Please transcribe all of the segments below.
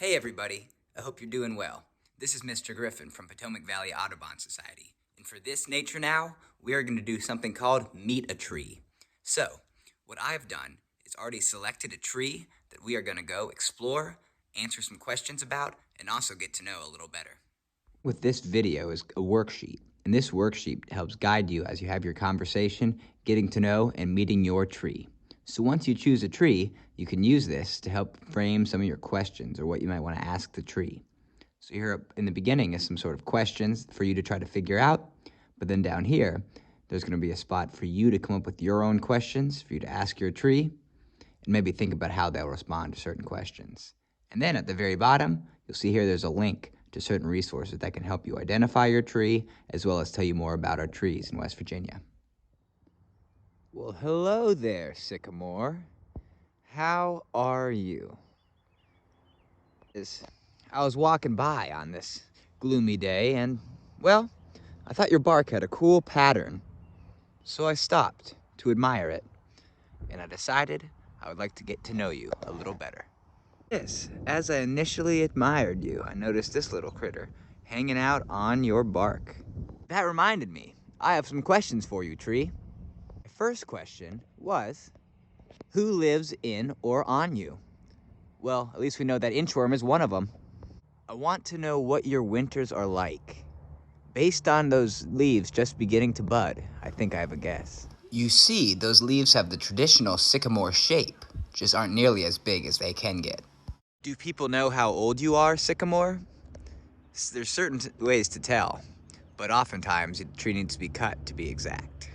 Hey everybody, I hope you're doing well. This is Mr. Griffin from Potomac Valley Audubon Society, and for this Nature Now, we are going to do something called Meet a Tree. So, what I've done is already selected a tree that we are going to go explore, answer some questions about, and also get to know a little better. With this video is a worksheet, and this worksheet helps guide you as you have your conversation, getting to know, and meeting your tree. So once you choose a tree, you can use this to help frame some of your questions or what you might want to ask the tree. So here in the beginning is some sort of questions for you to try to figure out, but then down here, there's going to be a spot for you to come up with your own questions for you to ask your tree, and maybe think about how they'll respond to certain questions. And then at the very bottom, you'll see here there's a link to certain resources that can help you identify your tree, as well as tell you more about our trees in West Virginia. Well, hello there, Sycamore. How are you? I was walking by on this gloomy day and, well, I thought your bark had a cool pattern. So I stopped to admire it, and I decided I would like to get to know you a little better. Yes, as I initially admired you, I noticed this little critter hanging out on your bark. That reminded me, I have some questions for you, tree. My first question was, who lives in or on you? Well, at least we know that inchworm is one of them. I want to know what your winters are like. Based on those leaves just beginning to bud, I think I have a guess. You see, those leaves have the traditional sycamore shape, just aren't nearly as big as they can get. Do people know how old you are, Sycamore? There's certain ways to tell, but oftentimes the tree needs to be cut to be exact.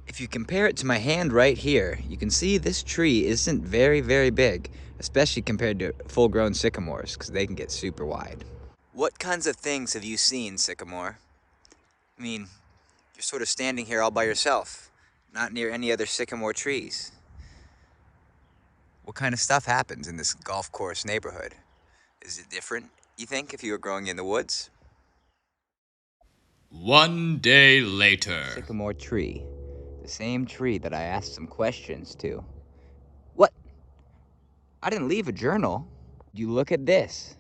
If you compare it to my hand right here, you can see this tree isn't very big, especially compared to full-grown sycamores, because they can get super wide. What kinds of things have you seen, Sycamore? I mean, you're sort of standing here all by yourself, not near any other sycamore trees. What kind of stuff happens in this golf course neighborhood? Is it different, you think, if you were growing in the woods? One day later. Sycamore tree. The same tree that I asked some questions to. What? I didn't leave a journal. You look at this.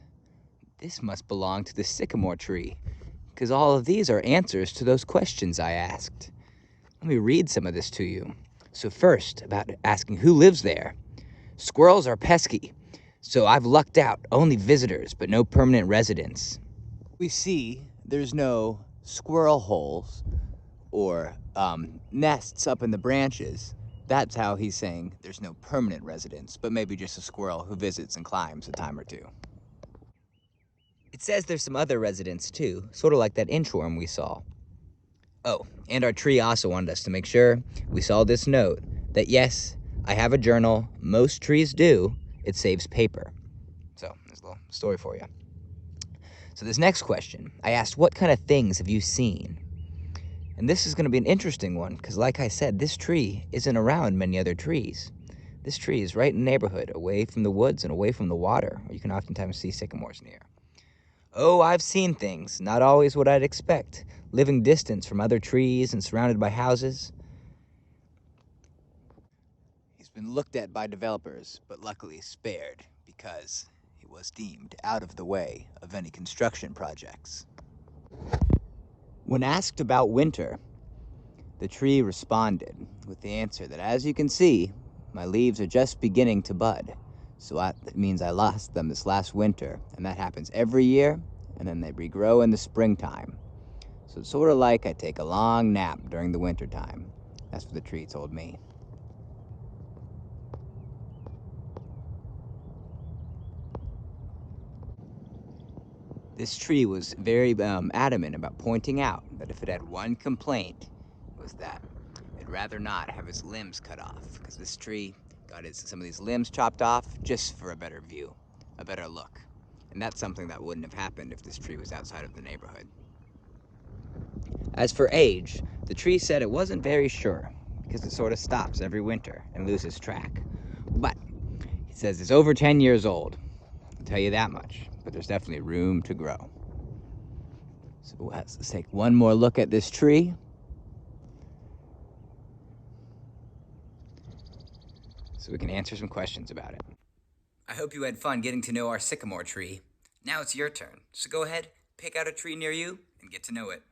This must belong to the sycamore tree, because all of these are answers to those questions I asked. Let me read some of this to you. So first, about asking who lives there. Squirrels are pesky, so I've lucked out. Only visitors, but no permanent residents. We see there's no squirrel holes or nests up in the branches. That's how he's saying there's no permanent residents, but maybe just a squirrel who visits and climbs a time or two. It says there's some other residents too, sort of like that inchworm we saw. Oh, and our tree also wanted us to make sure we saw this note that yes, I have a journal. Most trees do. It saves paper. So there's a little story for you. So this next question, I asked, what kind of things have you seen? And this is going to be an interesting one because, like I said, this tree isn't around many other trees. This tree is right in the neighborhood, away from the woods and away from the water, where you can oftentimes see sycamores near. Oh, I've seen things, not always what I'd expect. Living distance from other trees and surrounded by houses. He's been looked at by developers, but luckily spared because he was deemed out of the way of any construction projects. When asked about winter, the tree responded with the answer that, as you can see, my leaves are just beginning to bud. So that means I lost them this last winter, and that happens every year, and then they regrow in the springtime. So it's sort of like I take a long nap during the wintertime. That's what the tree told me. This tree was very adamant about pointing out that if it had one complaint, it was that it'd rather not have its limbs cut off, because this tree got some of these limbs chopped off just for a better view, a better look. And that's something that wouldn't have happened if this tree was outside of the neighborhood. As for age, the tree said it wasn't very sure, because it sort of stops every winter and loses track. But he says it's over 10 years old. I'll tell you that much, but there's definitely room to grow. So let's take one more look at this tree. So we can answer some questions about it. I hope you had fun getting to know our sycamore tree. Now it's your turn, so go ahead, pick out a tree near you, and get to know it.